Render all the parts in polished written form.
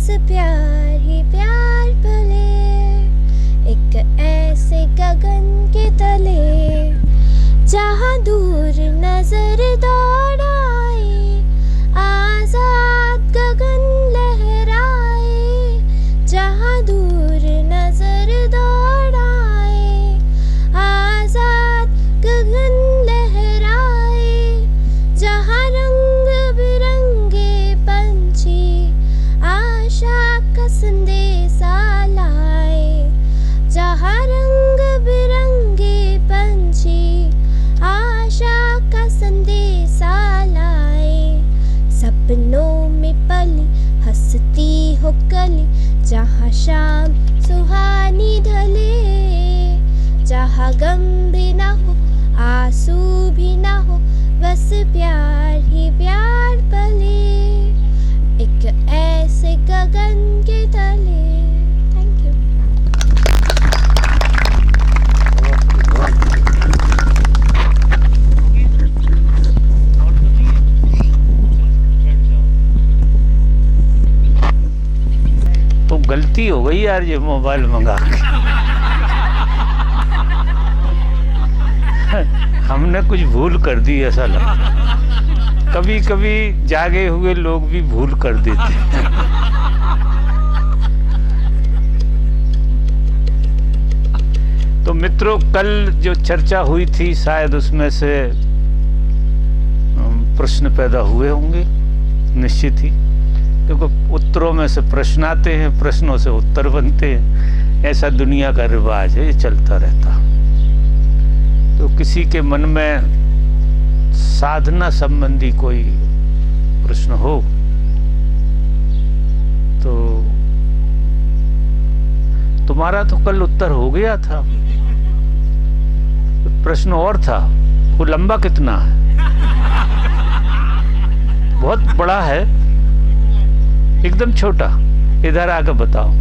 प्यार ही प्यार पले, एक ऐसे गगन के तले जहाँ दूर नजर दौड़ाए, आजाद गगन लहराए, जहाँ दूर नजर दौड़ाए, आजाद गगन लहराए, जहाँ रंग बिरंगे पंछी आशा का संदेशा लाए, जहाँ रंग बिरंगे पंछी आशा का संदेशा लाए। सपनों में पली हंसती हो कली, जहाँ शाम सुहानी ढले, जहाँ गम भी ना हो आंसू भी ना हो, बस प्यार ही प्यार पले, एक ऐसे गगन के तले। Thank you. तो गलती हो गई यार, ये मोबाइल मंगा के हमने कुछ भूल कर दी ऐसा लगता। कभी कभी जागे हुए लोग भी भूल कर देते हैं। तो मित्रों, कल जो चर्चा हुई थी शायद उसमें से प्रश्न पैदा हुए होंगे, निश्चित ही, क्योंकि उत्तरों में से प्रश्न आते हैं, प्रश्नों से उत्तर बनते हैं। ऐसा दुनिया का रिवाज है, ये चलता रहता। तो किसी के मन में साधना संबंधी कोई प्रश्न हो तो तुम्हारा तो कल उत्तर हो गया था। प्रश्न और था, वो लंबा कितना है? बहुत बड़ा है, एकदम छोटा? इधर आकर बताओ।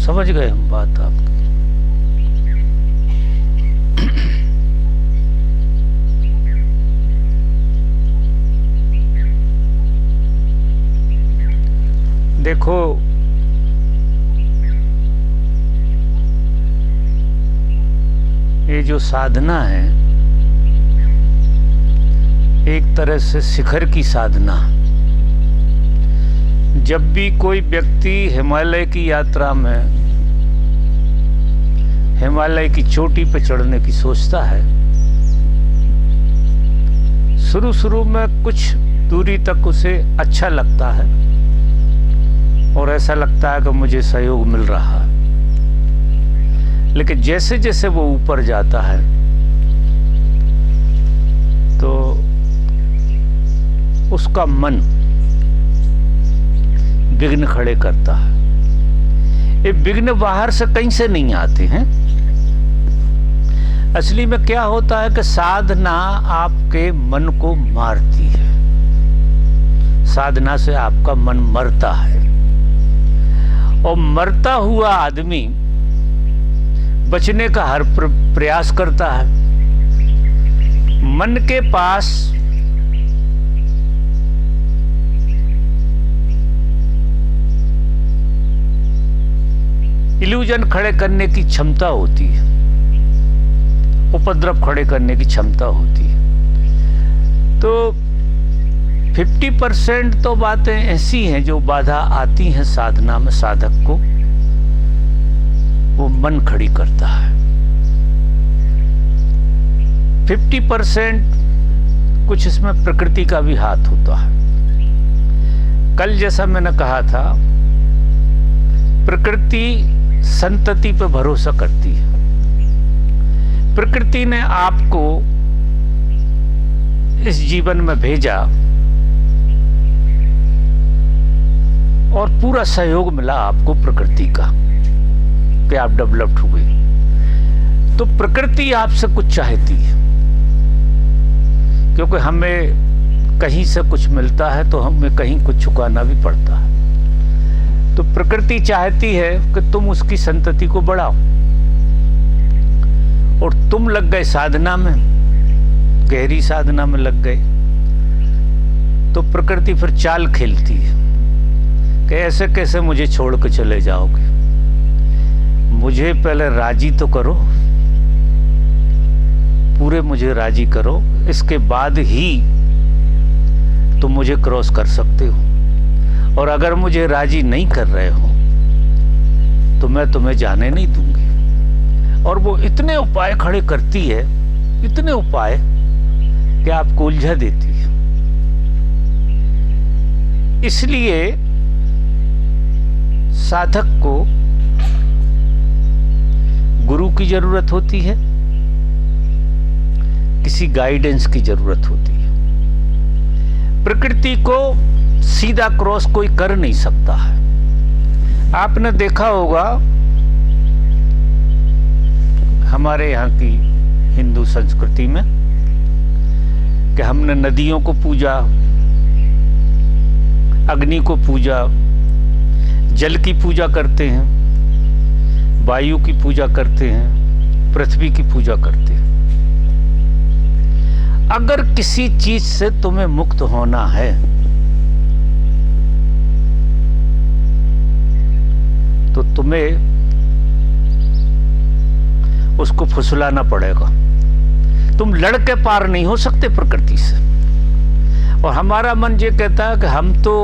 समझ गए हम बात आपकी। देखो, ये जो साधना है एक तरह से शिखर की साधना। जब भी कोई व्यक्ति हिमालय की यात्रा में हिमालय की चोटी पर चढ़ने की सोचता है, शुरू शुरू में कुछ दूरी तक उसे अच्छा लगता है और ऐसा लगता है कि मुझे सहयोग मिल रहा है। लेकिन जैसे जैसे वो ऊपर जाता है तो उसका मन विघ्न खड़े करता है। ये विघ्न बाहर से कहीं से नहीं आते हैं। असली में क्या होता है कि साधना आपके मन को मारती है। साधना से आपका मन मरता है और मरता हुआ आदमी बचने का हर प्रयास करता है। मन के पास इल्यूजन खड़े करने की क्षमता होती है, उपद्रव खड़े करने की क्षमता होती है। तो 50% तो बातें ऐसी हैं जो बाधा आती हैं साधना में, साधक को वो मन खड़ी करता है। 50% कुछ इसमें प्रकृति का भी हाथ होता है। कल जैसा मैंने कहा था, प्रकृति संतति पर भरोसा करती है। प्रकृति ने आपको इस जीवन में भेजा और पूरा सहयोग मिला आपको प्रकृति का कि आप डेवलप्ड हुए। तो प्रकृति आपसे कुछ चाहती है, क्योंकि हमें कहीं से कुछ मिलता है तो हमें कहीं कुछ चुकाना भी पड़ता है। तो प्रकृति चाहती है कि तुम उसकी संतति को बढ़ाओ, और तुम लग गए साधना में, गहरी साधना में लग गए, तो प्रकृति फिर चाल खेलती है कि ऐसे कैसे मुझे छोड़ के चले जाओगे, मुझे पहले राजी तो करो, पूरे मुझे राजी करो, इसके बाद ही तुम मुझे क्रॉस कर सकते हो, और अगर मुझे राजी नहीं कर रहे हो तो मैं तुम्हें जाने नहीं दूंगी। और वो इतने उपाय खड़े करती है, इतने उपाय कि आपको उलझा देती है। इसलिए साधक को गुरु की जरूरत होती है, किसी गाइडेंस की जरूरत होती है। प्रकृति को सीधा क्रॉस कोई कर नहीं सकता है। आपने देखा होगा हमारे यहाँ की हिंदू संस्कृति में कि हमने नदियों को पूजा, अग्नि को पूजा, जल की पूजा करते हैं, वायु की पूजा करते हैं, पृथ्वी की पूजा करते हैं। अगर किसी चीज से तुम्हें मुक्त होना है तो तुम्हें उसको फुसलाना पड़ेगा। तुम लड़के पार नहीं हो सकते प्रकृति से। और हमारा मन ये कहता है कि हम तो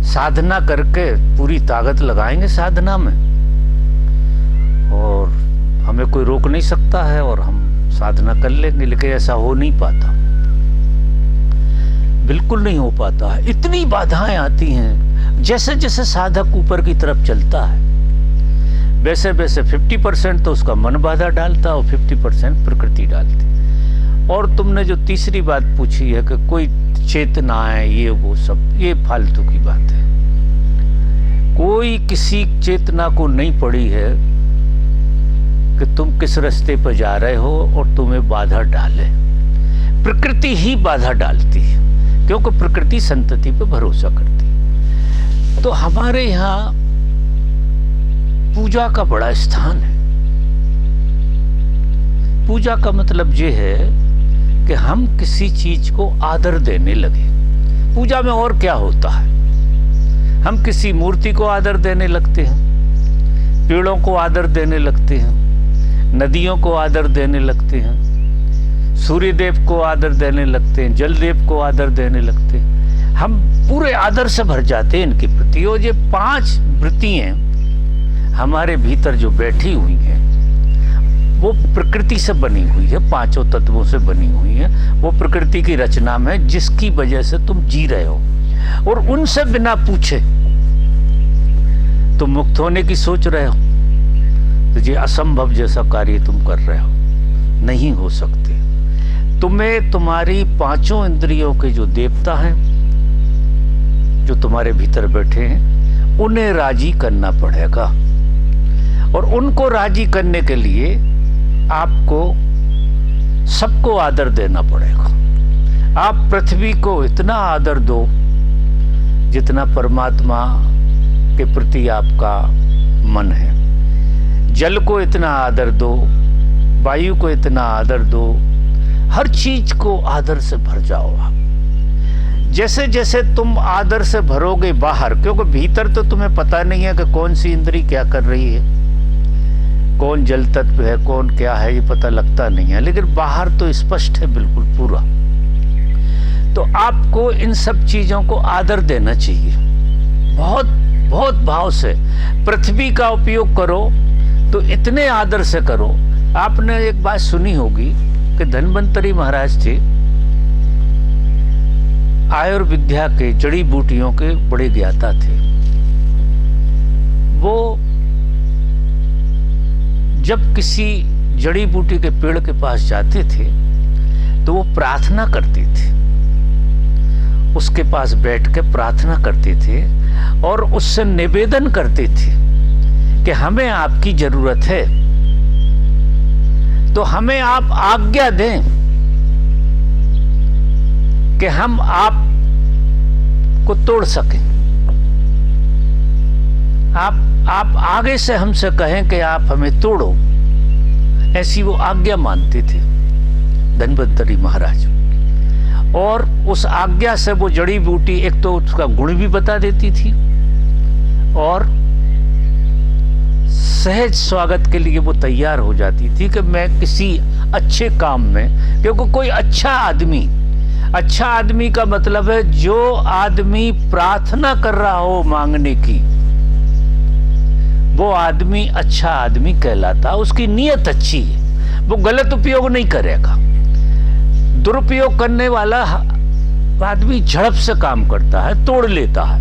साधना करके पूरी ताकत लगाएंगे साधना में और हमें कोई रोक नहीं सकता है और हम साधना कर लेंगे, लेकिन ऐसा हो नहीं पाता, बिल्कुल नहीं हो पाता है। इतनी बाधाएं आती हैं। जैसे जैसे साधक ऊपर की तरफ चलता है वैसे वैसे 50% तो उसका मन बाधा डालता और 50% प्रकृति डालती। और तुमने जो तीसरी बात पूछी है कि कोई चेतना है, ये वो सब, ये फालतू की बात है। कोई किसी चेतना को नहीं पड़ी है कि तुम किस रास्ते पर जा रहे हो और तुम्हें बाधा डाले। प्रकृति ही बाधा डालती है, क्योंकि प्रकृति संतति पे भरोसा करती है। तो हमारे यहाँ पूजा का बड़ा स्थान है। पूजा का मतलब ये है कि हम किसी चीज को आदर देने लगे। पूजा में और क्या होता है, हम किसी मूर्ति को आदर देने लगते हैं, पेड़ों को आदर देने लगते हैं, नदियों को आदर देने लगते हैं, सूर्य देव को आदर देने लगते हैं, जल देव को आदर देने लगते हैं। हम पूरे आदर से भर जाते हैं इनके प्रति। और ये 5 वृत्तियां हमारे भीतर जो बैठी हुई हैं वो प्रकृति से बनी हुई है, 5 तत्वों से बनी हुई है। वो प्रकृति की रचना में जिसकी वजह से तुम जी रहे हो, और उनसे बिना पूछे तुम मुक्त होने की सोच रहे हो, तो ये असंभव जैसा कार्य तुम कर रहे हो, नहीं हो सकते। तुम्हें तुम्हारी 5 इंद्रियों के जो देवता हैं, जो तुम्हारे भीतर बैठे हैं, उन्हें राजी करना पड़ेगा। और उनको राजी करने के लिए आपको सबको आदर देना पड़ेगा। आप पृथ्वी को इतना आदर दो जितना परमात्मा के प्रति आपका मन है। जल को इतना आदर दो, वायु को इतना आदर दो, हर चीज को आदर से भर जाओ आप। जैसे जैसे तुम आदर से भरोगे बाहर, क्योंकि भीतर तो तुम्हें पता नहीं है कि कौन सी इंद्री क्या कर रही है, कौन जल तत्व है, कौन क्या है, ये पता लगता नहीं है, लेकिन बाहर तो स्पष्ट है बिल्कुल पूरा। तो आपको इन सब चीजों को आदर देना चाहिए, बहुत बहुत भाव से। पृथ्वी का उपयोग करो तो इतने आदर से करो। आपने एक बात सुनी होगी कि धन्वंतरी महाराज थे, आयुर्विद्या के, जड़ी बूटियों के बड़े ज्ञाता थे। वो जब किसी जड़ी बूटी के पेड़ के पास जाते थे तो वो प्रार्थना करते थे, उसके पास बैठ के प्रार्थना करते थे और उससे निवेदन करते थे कि हमें आपकी जरूरत है, तो हमें आप आज्ञा दें कि हम आप को तोड़ सकें। आप आगे से हमसे कहें कि आप हमें तोड़ो, ऐसी वो आज्ञा मानते थे धन्वंतरी महाराज। और उस आज्ञा से वो जड़ी बूटी एक तो उसका गुण भी बता देती थी और सहज स्वागत के लिए वो तैयार हो जाती थी कि मैं किसी अच्छे काम में, क्योंकि कोई अच्छा आदमी का मतलब है जो आदमी प्रार्थना कर रहा हो मांगने की, वो आदमी अच्छा आदमी कहलाता। उसकी नीयत अच्छी है, वो गलत उपयोग नहीं करेगा। दुरुपयोग करने वाला आदमी झड़प से काम करता है, तोड़ लेता है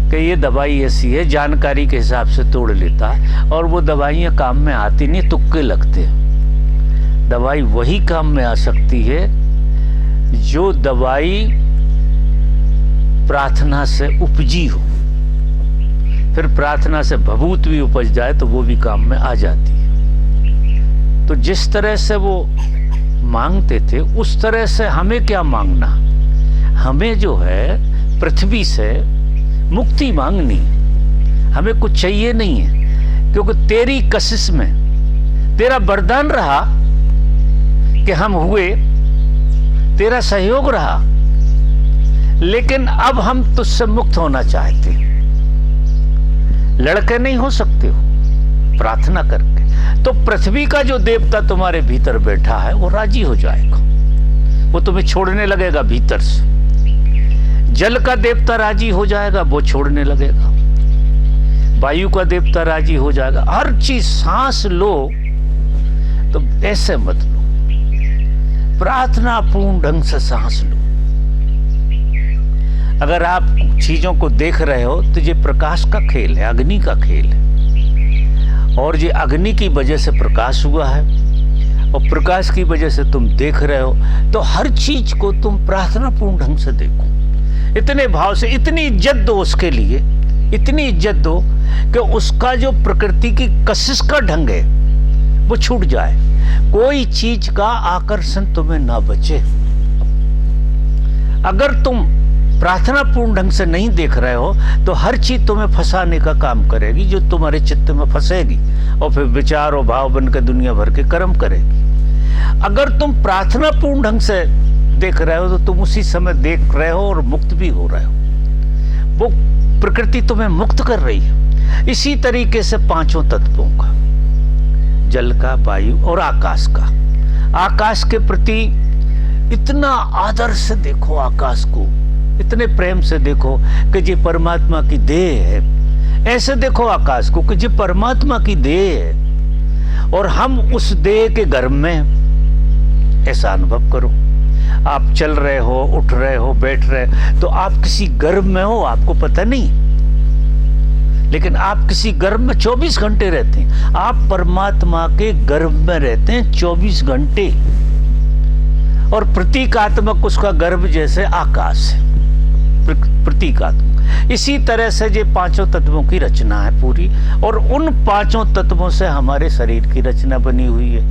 कि ये दवाई ऐसी है, जानकारी के हिसाब से तोड़ लेता है और वो दवाइयाँ काम में आती नहीं, तुक्के लगते हैं। दवाई वही काम में आ सकती है जो दवाई प्रार्थना से उपजी हो, फिर प्रार्थना से भभूत भी उपज जाए तो वो भी काम में आ जाती है। तो जिस तरह से वो मांगते थे उस तरह से हमें क्या मांगना, हमें जो है पृथ्वी से मुक्ति मांगनी। हमें कुछ चाहिए नहीं है, क्योंकि तेरी कशिश में तेरा वरदान रहा कि हम हुए, तेरा सहयोग रहा, लेकिन अब हम तुझसे मुक्त होना चाहते हैं। लड़के नहीं हो सकते हो प्रार्थना करके, तो पृथ्वी का जो देवता तुम्हारे भीतर बैठा है वो राजी हो जाएगा, वो तुम्हें छोड़ने लगेगा भीतर से। जल का देवता राजी हो जाएगा, वो छोड़ने लगेगा। वायु का देवता राजी हो जाएगा। हर चीज, सांस लो तो ऐसे मत लो, प्रार्थना पूर्ण ढंग से सांस लो। अगर आप चीजों को देख रहे हो तो ये प्रकाश का खेल है, अग्नि का खेल है, और ये अग्नि की वजह से प्रकाश हुआ है और प्रकाश की वजह से तुम देख रहे हो। तो हर चीज को तुम प्रार्थना पूर्ण ढंग से देखो, इतने भाव से, इतनी इज्जत दो उसके लिए, इतनी इज्जत दो कि उसका जो प्रकृति की कशिश का ढंग है वो छूट जाए, कोई चीज का आकर्षण तुम्हें ना बचे। अगर तुम प्रार्थना पूर्ण ढंग से नहीं देख रहे हो तो हर चीज तुम्हें फंसाने का काम करेगी, जो तुम्हारे चित्त में फंसेगी और फिर विचार और भाव बनकर दुनिया भर के कर्म करेगी। अगर तुम प्रार्थना पूर्ण ढंग से देख रहे हो तो तुम उसी समय देख रहे हो और मुक्त भी हो रहे हो, वो प्रकृति तुम्हें मुक्त कर रही है। इसी तरीके से पांचों तत्वों का, जल का, वायु और आकाश का, आकाश के प्रति इतना आदर से देखो, आकाश को इतने प्रेम से देखो कि ये परमात्मा की देह है। ऐसे देखो आकाश को कि ये परमात्मा की देह है और हम उस देह के गर्भ में, ऐसा अनुभव करो। आप चल रहे हो, उठ रहे हो, बैठ रहे तो आप किसी गर्भ में हो, आपको पता नहीं, लेकिन आप किसी गर्भ में 24 घंटे रहते हैं। आप परमात्मा के गर्भ में रहते हैं 24 घंटे, और प्रतीकात्मक उसका गर्भ जैसे आकाश है, प्रतीकात्मक। इसी तरह से ये पांचों तत्वों की रचना है पूरी, और उन पांचों तत्वों से हमारे शरीर की रचना बनी हुई है,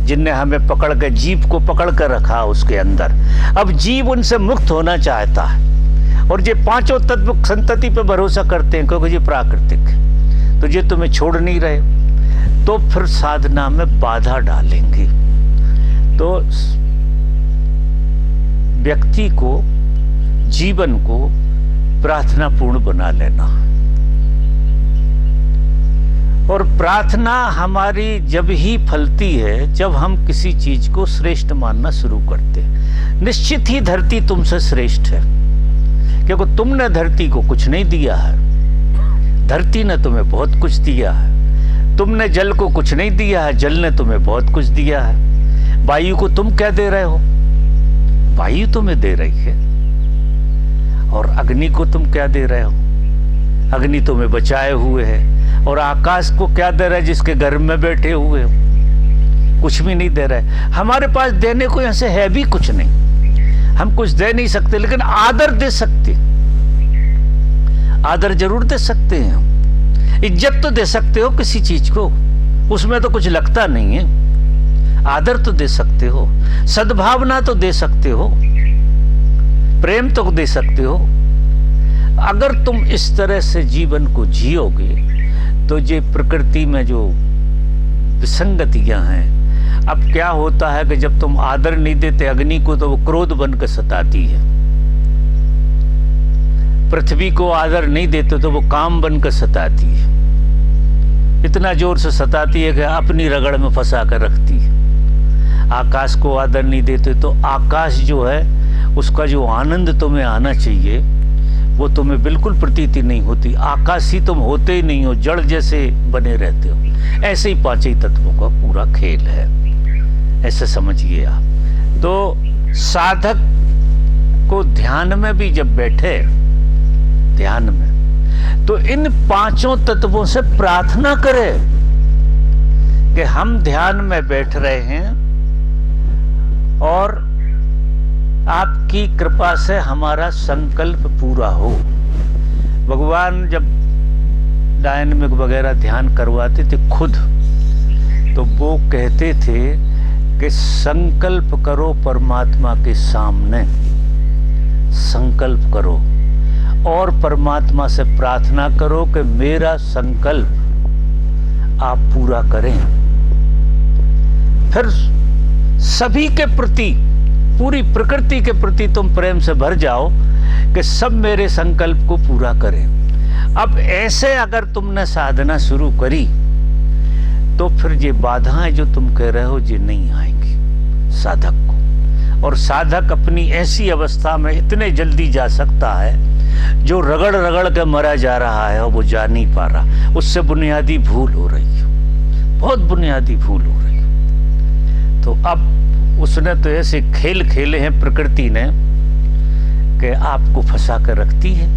जिनने हमें पकड़ के, जीव को पकड़ कर रखा उसके अंदर। अब जीव उनसे मुक्त होना चाहता है, और ये पांचों तत्व संतति पे भरोसा करते हैं क्योंकि ये प्राकृतिक है, तो ये तुम्हें छोड़ नहीं रहे, तो फिर साधना में बाधा डालेंगे। तो व्यक्ति को, जीवन को प्रार्थना पूर्ण बना लेना। और प्रार्थना हमारी जब ही फलती है जब हम किसी चीज को श्रेष्ठ मानना शुरू करते हैं। निश्चित ही धरती तुमसे श्रेष्ठ है, क्योंकि तुमने धरती को कुछ नहीं दिया है, धरती ने तुम्हें बहुत कुछ दिया है। तुमने जल को कुछ नहीं दिया है, जल ने तुम्हें बहुत कुछ दिया है। वायु को तुम क्या दे रहे हो, वायु तुम्हें दे रही है। अग्नि को तुम क्या दे रहे हो? अग्नि तुम्हें बचाए हुए है। और आकाश को क्या दे रहा है जिसके घर में बैठे हुए हो? कुछ भी नहीं दे रहा है। हमारे पास देने को ऐसे है भी कुछ नहीं, हम कुछ दे नहीं सकते, लेकिन आदर दे सकते, आदर जरूर दे सकते हैं। इज्जत तो दे सकते हो किसी चीज को, उसमें तो कुछ लगता नहीं है। आदर तो दे सकते हो, सद्भावना तो दे सकते हो, प्रेम तो दे सकते हो। अगर तुम इस तरह से जीवन को जियोगे तो ये प्रकृति में जो विसंगतियां हैं, अब क्या होता है कि जब तुम आदर नहीं देते अग्नि को तो वो क्रोध बनकर सताती है, पृथ्वी को आदर नहीं देते तो वो काम बनकर सताती है, इतना जोर से सताती है कि अपनी रगड़ में फंसा कर रखती है। आकाश को आदर नहीं देते तो आकाश जो है उसका जो आनंद तुम्हें आना चाहिए वो तुम्हें बिल्कुल प्रतीति नहीं होती। आकाशी तुम होते ही नहीं हो, जड़ जैसे बने रहते हो। ऐसे ही पांच ही तत्वों का पूरा खेल है, ऐसे समझिए आप। तो साधक को ध्यान में भी जब बैठे, ध्यान में, तो इन पांचों तत्वों से प्रार्थना करें कि हम ध्यान में बैठ रहे हैं और आपकी कृपा से हमारा संकल्प पूरा हो। भगवान जब डायनामिक वगैरह ध्यान करवाते थे खुद, तो वो कहते थे कि संकल्प करो परमात्मा के सामने, संकल्प करो और परमात्मा से प्रार्थना करो कि मेरा संकल्प आप पूरा करें। फिर सभी के प्रति, पूरी प्रकृति के प्रति तुम प्रेम से भर जाओ कि सब मेरे संकल्प को पूरा करें। अब ऐसे अगर तुमने साधना शुरू करी तो फिर ये बाधाएं जो तुम कह रहे हो ये नहीं आएंगी साधक को। और साधक अपनी ऐसी अवस्था में इतने जल्दी जा सकता है जो रगड़ रगड़ के मरा जा रहा है और वो जा नहीं पा रहा। उससे बुनियादी भूल हो रही है, बहुत बुनियादी भूल हो रही है। तो अब उसने तो ऐसे खेल खेले हैं प्रकृति ने कि आपको फंसा कर रखती है।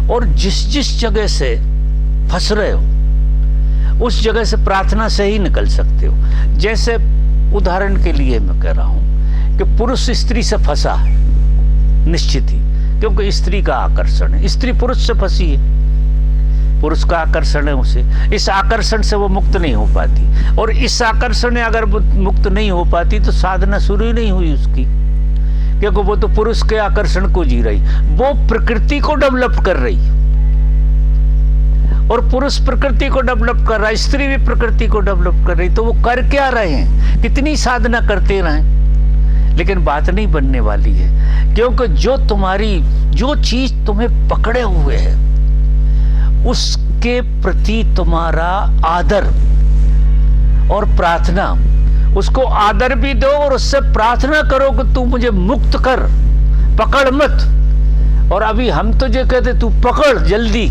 और जिस जिस जगह से फंस रहे हो उस जगह से प्रार्थना से ही निकल सकते हो। जैसे उदाहरण के लिए मैं कह रहा हूं कि पुरुष स्त्री से फंसा है निश्चित ही, क्योंकि स्त्री का आकर्षण है, स्त्री पुरुष से फंसी है, पुरुष का आकर्षण है उसे, इस आकर्षण से वो मुक्त नहीं हो पाती। और इस आकर्षण में अगर वो मुक्त नहीं हो पाती तो साधना शुरू ही नहीं हुई उसकी, क्योंकि वो तो पुरुष के आकर्षण को जी रही, वो प्रकृति को डेवलप कर रही। और पुरुष प्रकृति को डेवलप कर रहा है, स्त्री भी प्रकृति को डेवलप कर रही। तो वो कर क्या रहे हैं? कितनी साधना करते रहें, लेकिन बात नहीं बनने वाली है। क्योंकि जो चीज तुम्हें पकड़े हुए है उसके प्रति तुम्हारा आदर और प्रार्थना, उसको आदर भी दो और उससे प्रार्थना करो कि तू मुझे मुक्त कर, पकड़ मत। और अभी हम तो जो कहते तू पकड़ जल्दी,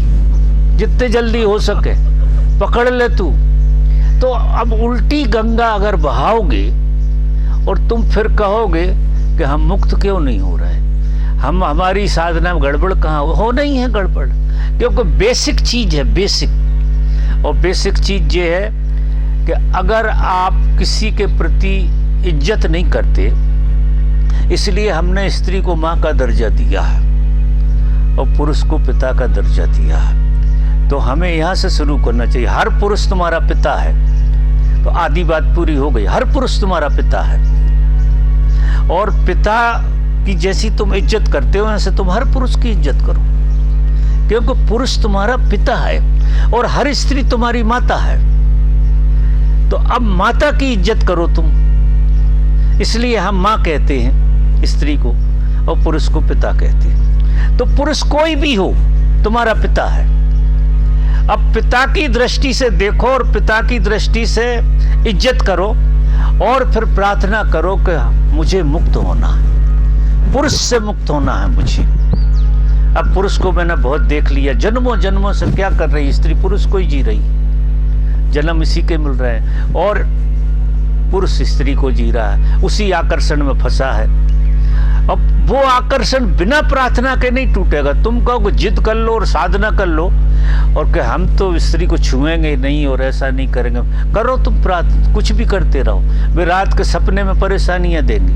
जितने जल्दी हो सके पकड़ ले तू। तो अब उल्टी गंगा अगर बहाओगे और तुम फिर कहोगे कि हम मुक्त क्यों नहीं हो रहे, हमारी साधना में गड़बड़ कहाँ हो नहीं है गड़बड़, क्योंकि बेसिक चीज है, बेसिक। और बेसिक चीज ये है कि अगर आप किसी के प्रति इज्जत नहीं करते, इसलिए हमने स्त्री को माँ का दर्जा दिया है और पुरुष को पिता का दर्जा दिया है। तो हमें यहाँ से शुरू करना चाहिए। हर पुरुष तुम्हारा पिता है, तो आधी बात पूरी हो गई। हर पुरुष तुम्हारा पिता है और पिता की जैसी तुम इज्जत करते हो ऐसे तुम हर पुरुष की इज्जत करो, क्योंकि पुरुष तुम्हारा पिता है और हर स्त्री तुम्हारी माता है। तो अब माता की इज्जत करो तुम, इसलिए हम माँ कहते हैं स्त्री को और पुरुष को पिता कहते हैं। तो पुरुष कोई भी हो तुम्हारा पिता है। अब पिता की दृष्टि से देखो और पिता की दृष्टि से इज्जत करो और फिर प्रार्थना करो कि मुझे मुक्त होना है, पुरुष से मुक्त होना है मुझे। अब पुरुष को मैंने बहुत देख लिया, जन्मों जन्मों से क्या कर रही स्त्री, पुरुष को ही जी रही, जन्म इसी के मिल रहे हैं और पुरुष स्त्री को जी रहा है, उसी आकर्षण में फंसा है। अब वो आकर्षण बिना प्रार्थना के नहीं टूटेगा। तुम कहो जिद कर लो और साधना कर लो और कि हम तो स्त्री को छुएंगे नहीं और ऐसा नहीं करेंगे, करो तुम प्रार्थना, कुछ भी करते रहो, वे रात के सपने में परेशानियां देंगी,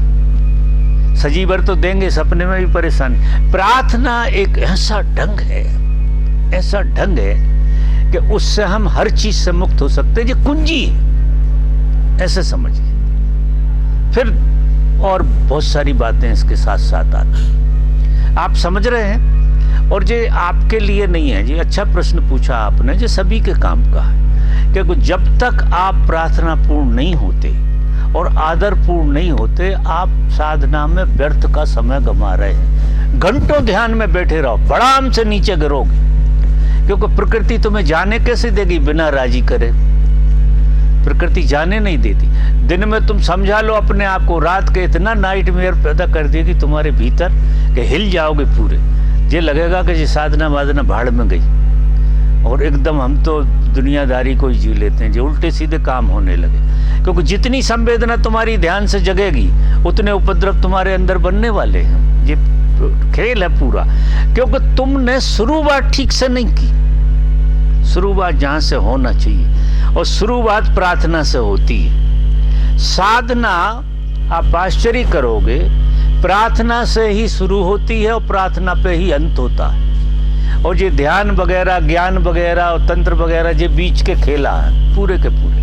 सजी भर तो देंगे, सपने में भी परेशानी। प्रार्थना एक ऐसा ढंग है कि उससे हम हर चीज से मुक्त हो सकते हैं। ये कुंजी है, ऐसे समझिए। फिर और बहुत सारी बातें इसके साथ साथ आती, आप समझ रहे हैं। और ये आपके लिए नहीं है, ये अच्छा प्रश्न पूछा आपने, ये सभी के काम का है। क्योंकि जब तक आप प्रार्थना पूर्ण नहीं होते और आदर पूर्ण नहीं होते, आप साधना में व्यर्थ का समय गंवा रहे हैं। घंटों ध्यान में बैठे रहो, बड़ाम से नीचे गिरोगे, क्योंकि प्रकृति तुम्हें जाने कैसे देगी बिना राजी करे। प्रकृति जाने नहीं देती। दिन में तुम समझा लो अपने आप को, रात के इतना नाइट मेयर पैदा कर देगी तुम्हारे भीतर कि हिल जाओगे पूरे। ये लगेगा कि ये साधना वादना भाड़ में गई और एकदम हम तो दुनियादारी को ही जी लेते हैं, जो उल्टे सीधे काम होने लगे। क्योंकि जितनी संवेदना तुम्हारी ध्यान से जगेगी उतने उपद्रव तुम्हारे अंदर बनने वाले हैं। ये खेल है पूरा, क्योंकि तुमने शुरुआत ठीक से नहीं की। शुरुआत जहाँ से होना चाहिए, और शुरुआत प्रार्थना से होती है। साधना आप आश्चर्य करोगे, प्रार्थना से ही शुरू होती है और प्रार्थना पे ही अंत होता है। और ये ध्यान वगैरह, ज्ञान वगैरह और तंत्र वगैरह ये बीच के खेला है पूरे के पूरे।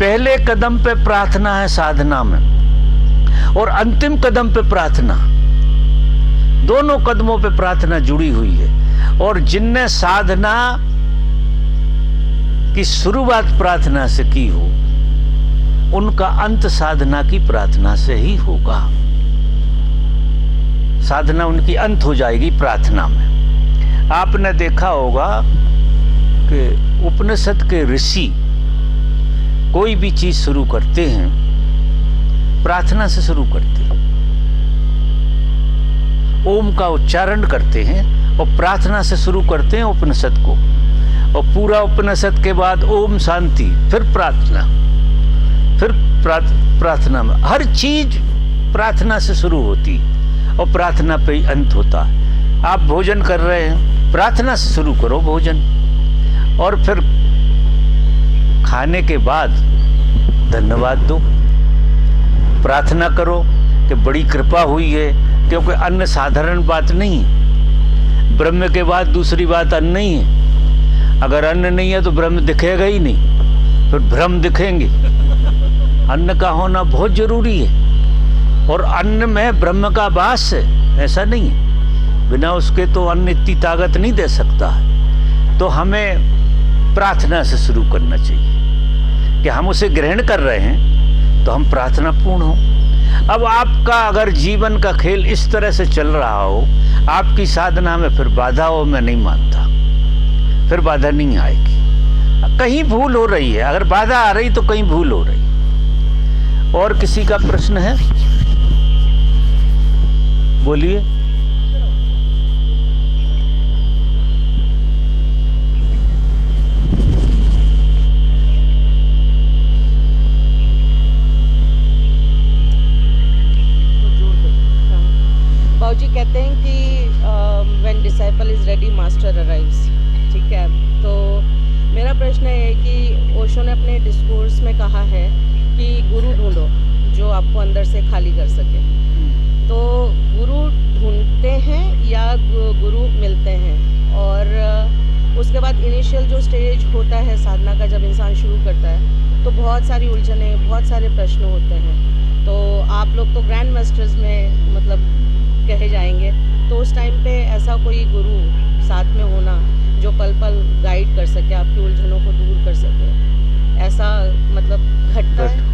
पहले कदम पे प्रार्थना है साधना में, और अंतिम कदम पे प्रार्थना। दोनों कदमों पे प्रार्थना जुड़ी हुई है। और जिनने साधना की शुरुआत प्रार्थना से की हो, उनका अंत साधना की प्रार्थना से ही होगा। साधना उनकी अंत हो जाएगी प्रार्थना में। आपने देखा होगा कि उपनिषद के ऋषि कोई भी चीज शुरू करते हैं प्रार्थना से शुरू करते हैं। ओम का उच्चारण करते हैं और प्रार्थना से शुरू करते हैं उपनिषद को। और पूरा उपनिषद के बाद ओम शांति, फिर प्रार्थना, फिर प्रार्थना में हर चीज प्रार्थना से शुरू होती है और प्रार्थना पे ही अंत होता है। आप भोजन कर रहे हैं, प्रार्थना से शुरू करो भोजन, और फिर खाने के बाद धन्यवाद दो, प्रार्थना करो कि बड़ी कृपा हुई है। क्योंकि अन्न साधारण बात नहीं है। ब्रह्म के बाद दूसरी बात अन्न नहीं है। अगर अन्न नहीं है तो ब्रह्म दिखेगा ही नहीं, फिर भ्रम दिखेंगे। अन्न का होना बहुत जरूरी है, और अन्न में ब्रह्म का वास है, ऐसा नहीं है। बिना उसके तो अन्न इतनी ताकत नहीं दे सकता है। तो हमें प्रार्थना से शुरू करना चाहिए कि हम उसे ग्रहण कर रहे हैं तो हम प्रार्थना पूर्ण हो। अब आपका अगर जीवन का खेल इस तरह से चल रहा हो, आपकी साधना में फिर बाधा हो, मैं नहीं मानता, फिर बाधा नहीं आएगी। कहीं भूल हो रही है, अगर बाधा आ रही तो कहीं भूल हो रही। और किसी का प्रश्न है, बोलिए। बाबूजी कहते हैं कि when disciple is ready master arrives. ठीक है, तो मेरा प्रश्न है कि ओशो ने अपने डिस्कोर्स में कहा है कि गुरु ढूंढो जो आपको अंदर से खाली कर सके। तो गुरु ढूंढते हैं या गुरु मिलते हैं? और उसके बाद इनिशियल जो स्टेज होता है साधना का, जब इंसान शुरू करता है तो बहुत सारी उलझने, बहुत सारे प्रश्न होते हैं। तो आप लोग तो ग्रैंड मास्टर्स में मतलब कहे जाएंगे, तो उस टाइम पे ऐसा कोई गुरु साथ में होना जो पल पल गाइड कर सके, आपकी उलझनों को दूर कर सके, ऐसा मतलब घटता है?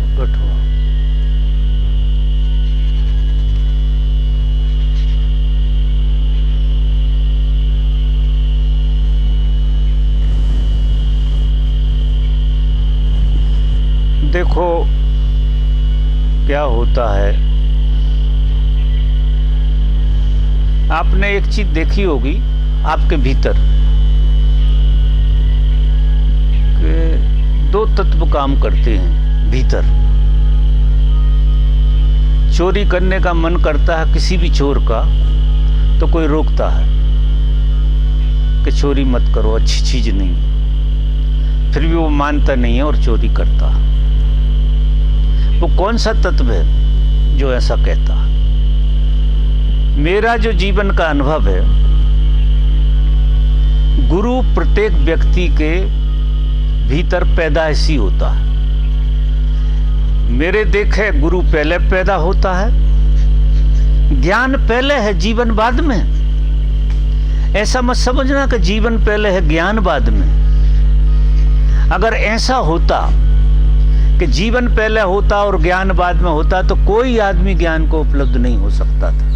देखो क्या होता है, आपने एक चीज देखी होगी आपके भीतर कि दो तत्व काम करते हैं भीतर। चोरी करने का मन करता है किसी भी चोर का, तो कोई रोकता है कि चोरी मत करो, अच्छी चीज नहीं। फिर भी वो मानता नहीं है और चोरी करता। वो कौन सा तत्व है जो ऐसा कहता? मेरा जो जीवन का अनुभव है, गुरु प्रत्येक व्यक्ति के भीतर पैदाइशी होता है। मेरे देखे गुरु पहले पैदा होता है, ज्ञान पहले है, जीवन बाद में। ऐसा मत समझना कि जीवन पहले है, ज्ञान बाद में। अगर ऐसा होता कि जीवन पहले होता और ज्ञान बाद में होता, तो कोई आदमी ज्ञान को उपलब्ध नहीं हो सकता था।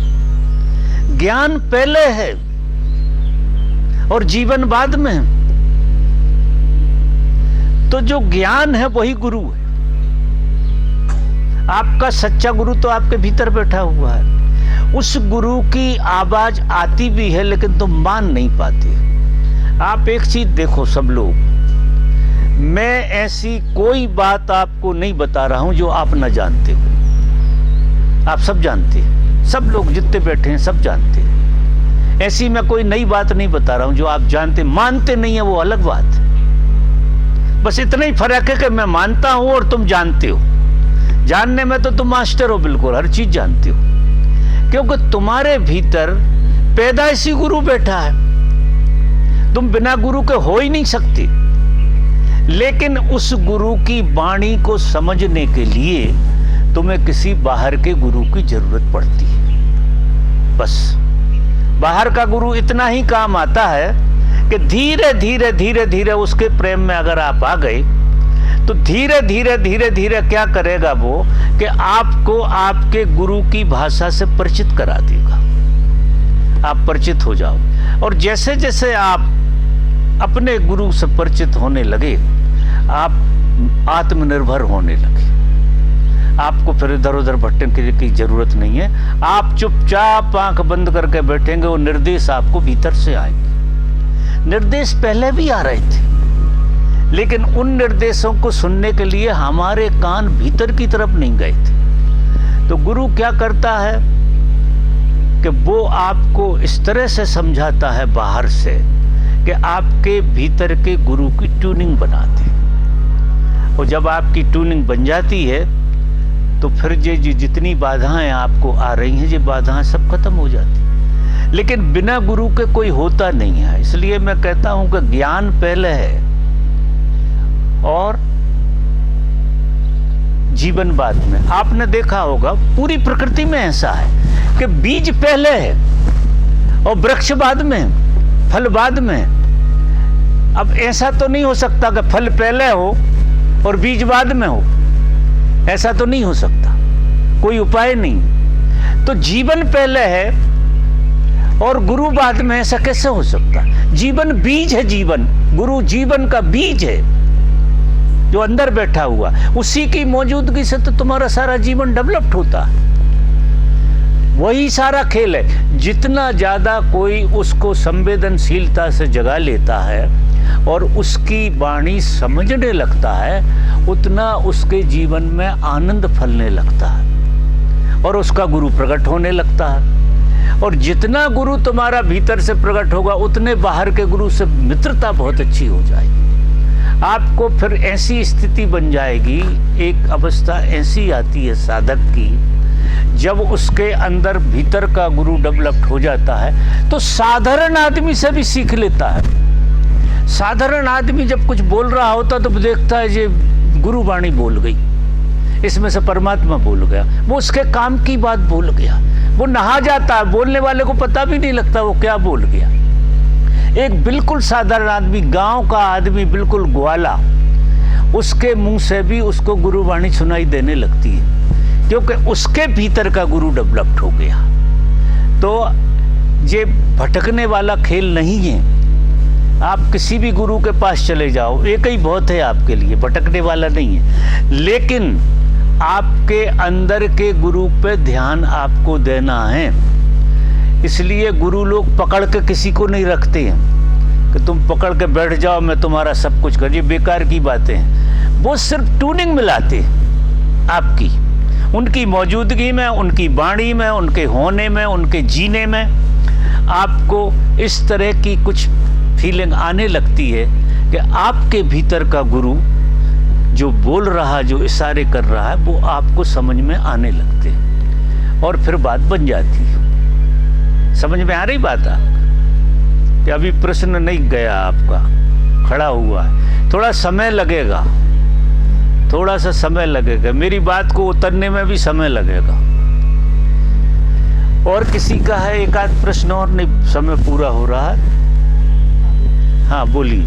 ज्ञान पहले है और जीवन बाद में। तो जो ज्ञान है वही गुरु है। आपका सच्चा गुरु तो आपके भीतर बैठा हुआ है। उस गुरु की आवाज आती भी है लेकिन तुम मान नहीं पाते। आप एक चीज देखो सब लोग, मैं ऐसी कोई बात आपको नहीं बता रहा हूं जो आप न जानते हो। आप सब जानते हैं, सब लोग जितने बैठे हैं सब जानते हैं। ऐसी मैं कोई नई बात नहीं बता रहा हूं जो आप जानते। मानते नहीं है वो अलग बात है। बस इतना ही फर्क है कि मैं मानता हूं और तुम जानते हो। जानने में तो तुम मास्टर हो, बिल्कुल हर चीज जानते हो, क्योंकि तुम्हारे भीतर पैदाइशी गुरु बैठा है। तुम बिना गुरु के हो ही नहीं सकते। लेकिन उस गुरु की वाणी को समझने के लिए तुम्हें किसी बाहर के गुरु की जरूरत पड़ती है। बस बाहर का गुरु इतना ही काम आता है कि धीरे धीरे धीरे धीरे उसके प्रेम में अगर आप आ गए तो धीरे धीरे धीरे धीरे क्या करेगा वो कि आपको आपके गुरु की भाषा से परिचित करा देगा। आप परिचित हो जाओ और जैसे जैसे आप अपने गुरु से परिचित होने लगे, आप आत्मनिर्भर होने लगे। आपको फिर इधर उधर भटकने की जरूरत नहीं है। आप चुपचाप आंख बंद करके बैठेंगे, वो निर्देश आपको भीतर से आएंगे। निर्देश पहले भी आ रहे थे, लेकिन उन निर्देशों को सुनने के लिए हमारे कान भीतर की तरफ नहीं गए थे। तो गुरु क्या करता है कि वो आपको इस तरह से समझाता है बाहर से कि आपके भीतर के गुरु की ट्यूनिंग बनाते। और जब आपकी ट्यूनिंग बन जाती है तो फिर ये जितनी बाधाएं आपको आ रही हैं, ये बाधाएं सब खत्म हो जाती। लेकिन बिना गुरु के कोई होता नहीं है। इसलिए मैं कहता हूं कि ज्ञान पहले है और जीवन बाद में। आपने देखा होगा पूरी प्रकृति में ऐसा है कि बीज पहले है और वृक्ष बाद में, फल बाद में। अब ऐसा तो नहीं हो सकता कि फल पहले हो और बीज बाद में हो। ऐसा तो नहीं हो सकता, कोई उपाय नहीं। तो जीवन पहले है और गुरु बाद में, ऐसा कैसे हो सकता? जीवन बीज है, जीवन गुरु जीवन का बीज है जो अंदर बैठा हुआ। उसी की मौजूदगी से तो तुम्हारा सारा जीवन डेवलप्ड होता है। वही सारा खेल है। जितना ज्यादा कोई उसको संवेदनशीलता से जगा लेता है और उसकी वाणी समझने लगता है, उतना उसके जीवन में आनंद फलने लगता है और उसका गुरु प्रकट होने लगता है। और जितना गुरु तुम्हारा भीतर से प्रकट होगा, उतने बाहर के गुरु से मित्रता बहुत अच्छी हो जाएगी। आपको फिर ऐसी स्थिति बन जाएगी, एक अवस्था ऐसी आती है साधक की, जब उसके अंदर भीतर का गुरु डेवलप्ड हो जाता है तो साधारण आदमी से भी सीख लेता है। साधारण आदमी जब कुछ बोल रहा होता तो देखता है ये गुरुवाणी बोल गई, इसमें से परमात्मा बोल गया, वो उसके काम की बात बोल गया। वो नहा जाता है, बोलने वाले को पता भी नहीं लगता वो क्या बोल गया। एक बिल्कुल साधारण आदमी, गांव का आदमी, बिल्कुल ग्वाला, उसके मुंह से भी उसको गुरुवाणी सुनाई देने लगती है, क्योंकि उसके भीतर का गुरु डेवलप्ड हो गया। तो ये भटकने वाला खेल नहीं है। आप किसी भी गुरु के पास चले जाओ, एक ही बहुत है आपके लिए, भटकने वाला नहीं है। लेकिन आपके अंदर के गुरु पे ध्यान आपको देना है। इसलिए गुरु लोग पकड़ के किसी को नहीं रखते हैं कि तुम पकड़ के बैठ जाओ, मैं तुम्हारा सब कुछ कर। ये बेकार की बातें हैं। वो सिर्फ ट्यूनिंग मिलाते आपकी। उनकी मौजूदगी में, उनकी वाणी में, उनके होने में, उनके जीने में आपको इस तरह की कुछ फीलिंग आने लगती है कि आपके भीतर का गुरु जो बोल रहा, जो इशारे कर रहा है, वो आपको समझ में आने लगते हैं और फिर बात बन जाती है। समझ में आ रही बात आपको कि अभी प्रश्न नहीं गया आपका, खड़ा हुआ है, थोड़ा समय लगेगा, थोड़ा सा समय लगेगा, मेरी बात को उतरने में भी समय लगेगा। और किसी का है एक आध प्रश्न और? नहीं, समय पूरा हो रहा है। हाँ बोलिए।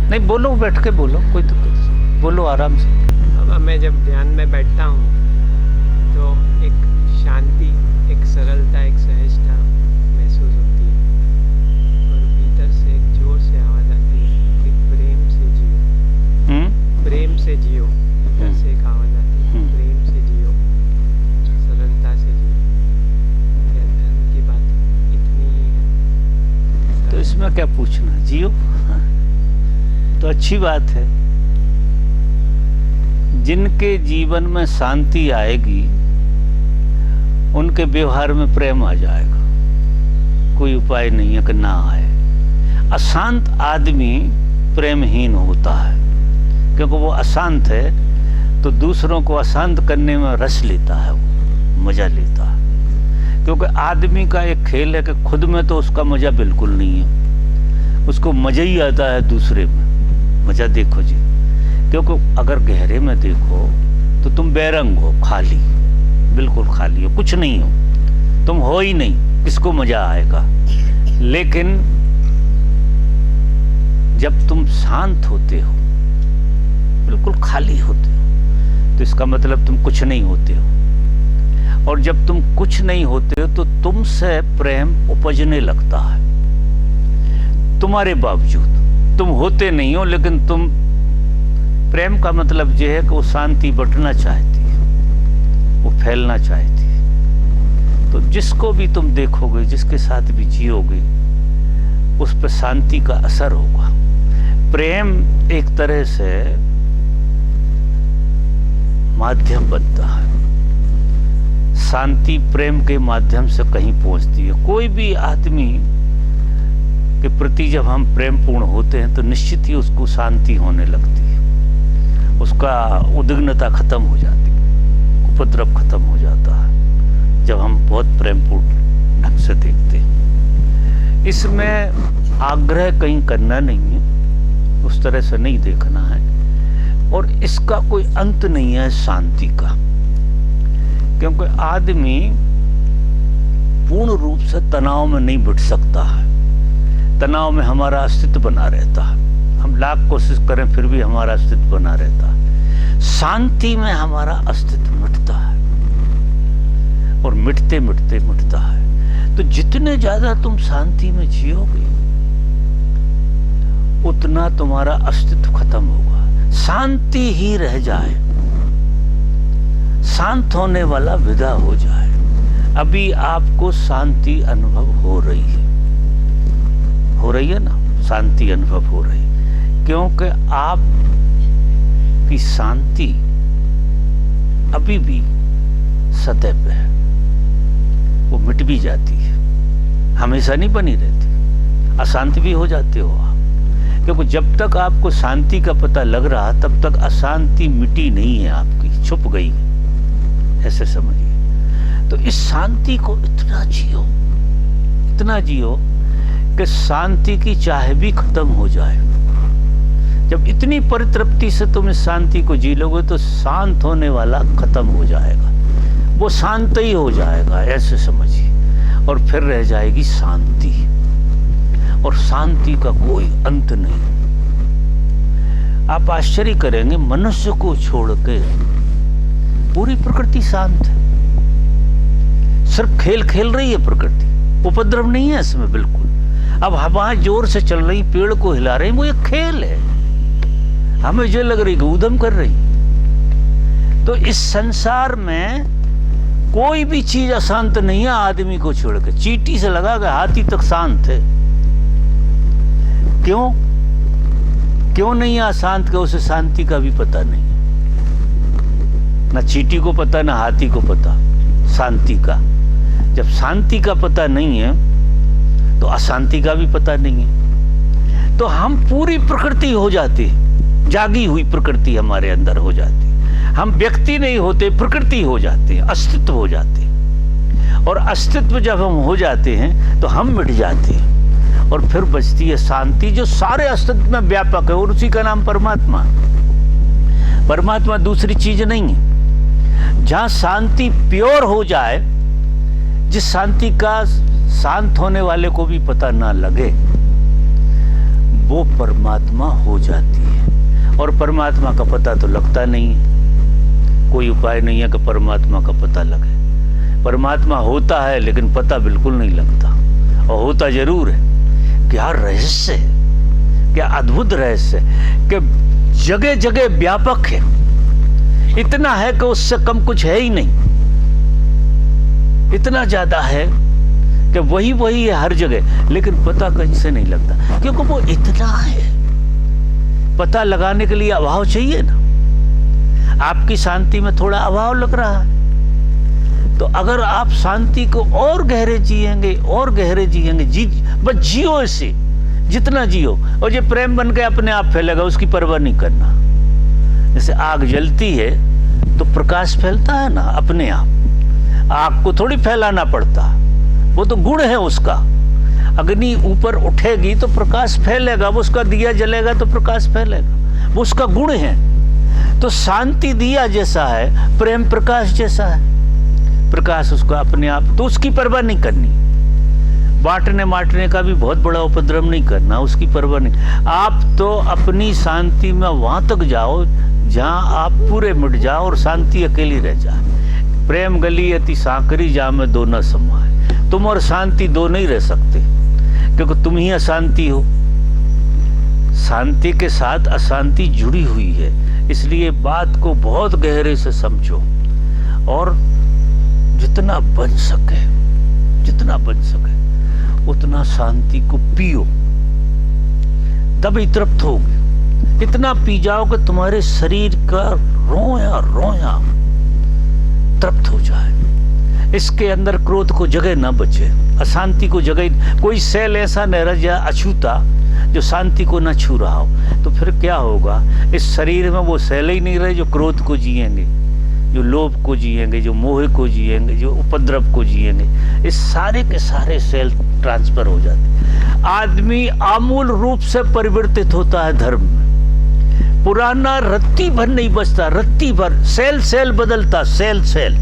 नहीं बोलो, बैठ के बोलो, कोई दिक्कत नहीं, बोलो आराम से। अब मैं जब ध्यान में बैठता हूँ तो एक शांति, एक सरलता, एक सहजता महसूस होती है और भीतर से एक जोर से आवाज़ आती है कि प्रेम से जियो, प्रेम से जियो। भीतर से एक आवाज़ आती है, प्रेम से जियो, सरलता से जियो। क्या धर्म की बात इतनी है? तो इसमें क्या पूछना, जियो। तो अच्छी बात है। जिनके जीवन में शांति आएगी उनके व्यवहार में प्रेम आ जाएगा, कोई उपाय नहीं है कि ना आए। अशांत आदमी प्रेमहीन होता है, क्योंकि वो अशांत है तो दूसरों को अशांत करने में रस लेता है, वो मजा लेता है। क्योंकि आदमी का एक खेल है कि खुद में तो उसका मजा बिल्कुल नहीं है, उसको मजा ही आता है दूसरे में। मजा देखो जी, क्योंकि अगर गहरे में देखो तो तुम बेरंग हो, खाली, बिल्कुल खाली हो, कुछ नहीं हो, तुम हो ही नहीं, किसको मजा आएगा। लेकिन जब तुम शांत होते हो, बिल्कुल खाली होते हो, तो इसका मतलब तुम कुछ नहीं होते हो। और जब तुम कुछ नहीं होते हो तो तुमसे प्रेम उपजने लगता है, तुम्हारे बावजूद। तुम होते नहीं हो, लेकिन तुम, प्रेम का मतलब यह है कि वो शांति बंटना चाहती है, वो फैलना चाहती है। तो जिसको भी तुम देखोगे, जिसके साथ भी जियोगे, उस पर शांति का असर होगा। प्रेम एक तरह से माध्यम बनता है, शांति प्रेम के माध्यम से कहीं पहुंचती है। कोई भी आदमी के प्रति जब हम प्रेम पूर्ण होते हैं तो निश्चित ही उसको शांति होने लगती है, उसका उद्विग्नता खत्म हो जाती है, उपद्रव खत्म हो जाता है, जब हम बहुत प्रेमपूर्ण ढंग से देखते हैं। इसमें आग्रह कहीं करना नहीं है, उस तरह से नहीं देखना है, और इसका कोई अंत नहीं है शांति का। क्योंकि आदमी पूर्ण रूप से तनाव में नहीं बैठ सकता है, तनाव में हमारा अस्तित्व बना रहता है, हम लाख कोशिश करें फिर भी हमारा अस्तित्व बना रहता है। शांति में हमारा अस्तित्व मिटता है, और मिटते मिटते मिटता है। तो जितने ज्यादा तुम शांति में जियोगे उतना तुम्हारा अस्तित्व खत्म होगा, शांति ही रह जाए, शांत होने वाला विदा हो जाए। अभी आपको शांति अनुभव हो रही है ना, शांति अनुभव हो रही, क्योंकि आप की शांति अभी भी सतह पे है, वो मिट भी जाती है, हमेशा नहीं बनी रहती, अशांत भी हो जाते हो आप। क्योंकि जब तक आपको शांति का पता लग रहा तब तक अशांति मिटी नहीं है, आपकी छुप गई है, ऐसे समझिए। तो इस शांति को इतना जियो कि शांति की चाह भी खत्म हो जाए। जब इतनी परितृप्ति से तुम इस शांति को जी लोगे तो शांत होने वाला खत्म हो जाएगा, वो शांत ही हो जाएगा, ऐसे समझिए। और फिर रह जाएगी शांति, और शांति का कोई अंत नहीं। आप आश्चर्य करेंगे, मनुष्य को छोड़ के पूरी प्रकृति शांत है, सिर्फ खेल खेल रही है प्रकृति, उपद्रव नहीं है इसमें बिल्कुल। अब हवा जोर से चल रही, पेड़ को हिला रही, वो एक खेल है, हमें जो लग रही कि ऊधम कर रही, तो इस संसार में कोई भी चीज अशांत नहीं है आदमी को छोड़ के। चींटी से लगा के हाथी तक शांत है। क्यों नहीं है अशांत के? उसे शांति का भी पता नहीं, ना चींटी को पता ना हाथी को पता शांति का। जब शांति का पता नहीं है तो अशांति का भी पता नहीं है। तो हम पूरी प्रकृति हो जाते, जागी हुई प्रकृति हमारे अंदर हो जाती। हम व्यक्ति नहीं होते, प्रकृति हो जाते, अस्तित्व हो जाते। और अस्तित्व जब हम हो जाते हैं तो हम मिट जाते हैं और फिर बचती है शांति, जो सारे अस्तित्व में व्यापक है, और उसी का नाम परमात्मा। परमात्मा दूसरी चीज नहीं है। जहां शांति प्योर हो जाए, जिस शांति का शांत होने वाले को भी पता ना लगे, वो परमात्मा हो जाती है। और परमात्मा का पता तो लगता नहीं है। कोई उपाय नहीं है कि परमात्मा का पता लगे। परमात्मा होता है लेकिन पता बिल्कुल नहीं लगता, और होता जरूर है। क्या रहस्य है, क्या अद्भुत रहस्य है कि जगह जगह व्यापक है। इतना है कि उससे कम कुछ है ही नहीं। इतना ज्यादा है कि वही है हर जगह, लेकिन पता कहीं से नहीं लगता, क्योंकि वो इतना है। पता लगाने के लिए अभाव चाहिए ना। आपकी शांति में थोड़ा अभाव लग रहा है, तो अगर आप शांति को और गहरे जिएंगे बस जियो इसे, जितना जियो। और ये प्रेम बन के अपने आप फैलेगा, उसकी परवाह नहीं करना। जैसे आग जलती है तो प्रकाश फैलता है ना अपने आप। आग को थोड़ी फैलाना पड़ता, वो तो गुण है उसका। अग्नि ऊपर उठेगी तो प्रकाश फैलेगा, वो उसका दिया जलेगा तो प्रकाश फैलेगा, वो उसका गुण है। तो शांति दिया जैसा है, प्रेम प्रकाश जैसा है। प्रकाश उसका अपने आप, तो उसकी परवाह नहीं करनी। बांटने का भी बहुत बड़ा उपद्रव नहीं करना, उसकी परवाह नहीं। आप तो अपनी शांति में वहां तक जाओ जहां आप पूरे मिट जाओ और शांति अकेली रह जाए। प्रेम गली अति सांकरी जहां में दो न समाए। तुम और शांति दो नहीं रह सकते, क्योंकि तुम ही अशांति हो। शांति के साथ अशांति जुड़ी हुई है। इसलिए बात को बहुत गहरे से समझो और जितना बन सके उतना शांति को पियो, तभी तृप्त होगे। इतना पी जाओ कि तुम्हारे शरीर का रोया तृप्त हो जाए। इसके अंदर क्रोध को जगह ना बचे, अशांति को जगह। कोई सेल ऐसा न रह जाए अछूता जो शांति को न छू रहा हो, तो फिर क्या होगा? इस शरीर में वो सेल ही नहीं रहे जो क्रोध को जिएंगे, जो लोभ को जिएंगे, जो मोह को जिएंगे, जो उपद्रव को जिएंगे। इस सारे के सारे सेल ट्रांसफर हो जाते। आदमी आमूल रूप से परिवर्तित होता है धर्म में। पुराना रत्ती भर नहीं बचता, रत्ती भर सेल बदलता, सेल।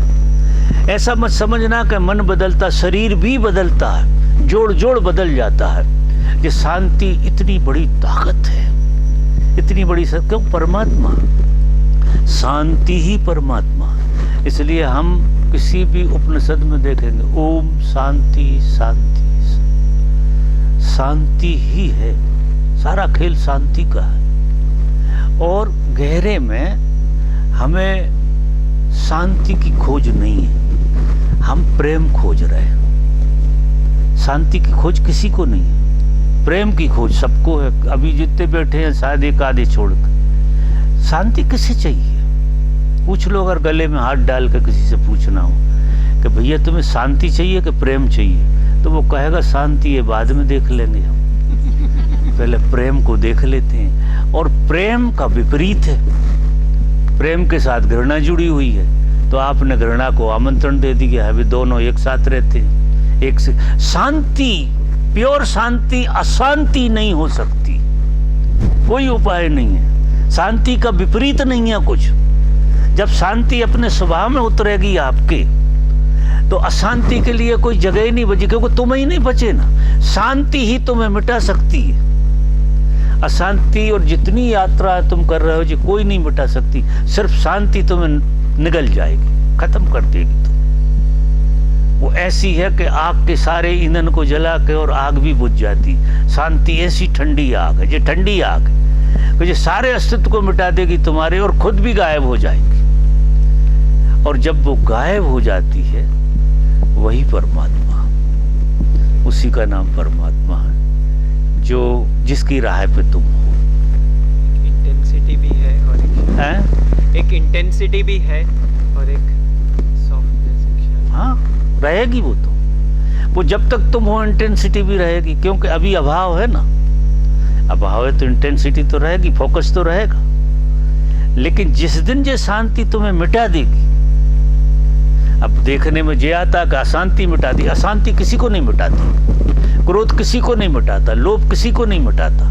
ऐसा मत समझना कि मन बदलता, शरीर भी बदलता है, जोड़ बदल जाता है। ये शांति इतनी बड़ी ताकत है, इतनी बड़ी शक्ति। क्यों? परमात्मा, शांति ही परमात्मा। इसलिए हम किसी भी उपनिषद में देखेंगे ओम शांति शांति, शांति ही है। सारा खेल शांति का है। और गहरे में हमें शांति की खोज नहीं है, हम प्रेम खोज रहे हैं। शांति की खोज किसी को नहीं है, प्रेम की खोज सबको है। अभी जितने बैठे हैं शायद एक आधे छोड़कर। शांति किसे चाहिए? पूछ लो, अगर गले में हाथ डाल कर किसी से पूछना हो कि भैया तुम्हें शांति चाहिए कि प्रेम चाहिए, तो वो कहेगा शांति ये बाद में देख लेंगे, हम पहले प्रेम को देख लेते हैं। और प्रेम का विपरीत है, प्रेम के साथ घृणा जुड़ी हुई है, तो आपने घृणा को आमंत्रण दे दिया है, वे दोनों एक साथ रहते हैं। एक से शांति, प्योर शांति अशांति नहीं हो सकती, कोई उपाय नहीं है। शांति का विपरीत नहीं है कुछ। जब शांति अपने स्वभाव में उतरेगी आपके, तो अशांति के लिए कोई जगह ही नहीं बची, क्योंकि तुम ही नहीं बचे ना। शांति ही तुम्हें मिटा सकती है। अशांति और जितनी यात्रा तुम कर रहे हो जी कोई नहीं मिटा सकती, सिर्फ शांति तुम्हें निगल जाएगी, खत्म कर देगी। तो वो ऐसी है कि आग के सारे ईंधन को जला के और आग भी बुझ जाती। शांति ऐसी ठंडी आग है, ये ठंडी आग है, तो ये सारे अस्तित्व को मिटा देगी तुम्हारे, और खुद भी गायब हो जाएगी। और जब वो गायब हो जाती है वही परमात्मा, उसी का नाम परमात्मा है, जो जिसकी राह पे तुम हो। इंटेंसिटी भी है और एक इंटेंसिटी भी है और एक सॉफ्टनेस। हाँ, रहेगी वो जब तक तुम हो इंटेंसिटी भी रहेगी, क्योंकि अभी अभाव है ना, अभाव है तो इंटेंसिटी तो रहेगी, फोकस तो रहेगा। लेकिन जिस दिन ये शांति तुम्हें मिटा देगी, अब देखने में ये आता कि अशांति मिटा दी, अशांति किसी को नहीं मिटाती, क्रोध किसी को नहीं मिटाता, लोभ किसी को नहीं मिटाता।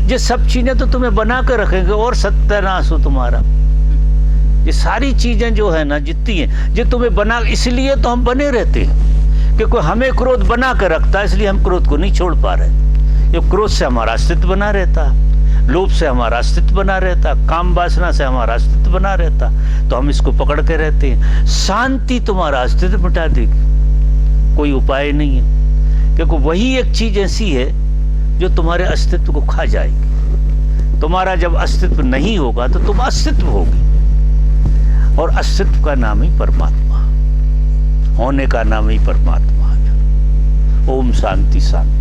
ये सब चीजें तो तुम्हें बना कर रखेंगे और सत्यानाश हो तुम्हारा। ये सारी चीजें जो है ना, जितनी है, ये तुम्हें बना, इसलिए तो हम बने रहते हैं, क्योंकि हमें क्रोध बना कर रखता है, इसलिए हम क्रोध को नहीं छोड़ पा रहे। ये क्रोध से हमारा अस्तित्व बना रहता, लोभ से हमारा अस्तित्व बना रहता, काम वासना से हमारा अस्तित्व बना रहता, तो हम इसको पकड़ के रहते हैं। शांति तुम्हारा अस्तित्व मिटा देगी, कोई उपाय नहीं है, क्योंकि वही एक चीज ऐसी है जो तुम्हारे अस्तित्व को खा जाएगी। तुम्हारा जब अस्तित्व नहीं होगा तो तुम अस्तित्व होगी, और अस्तित्व का नाम ही परमात्मा, होने का नाम ही परमात्मा है। ओम शांति शांति।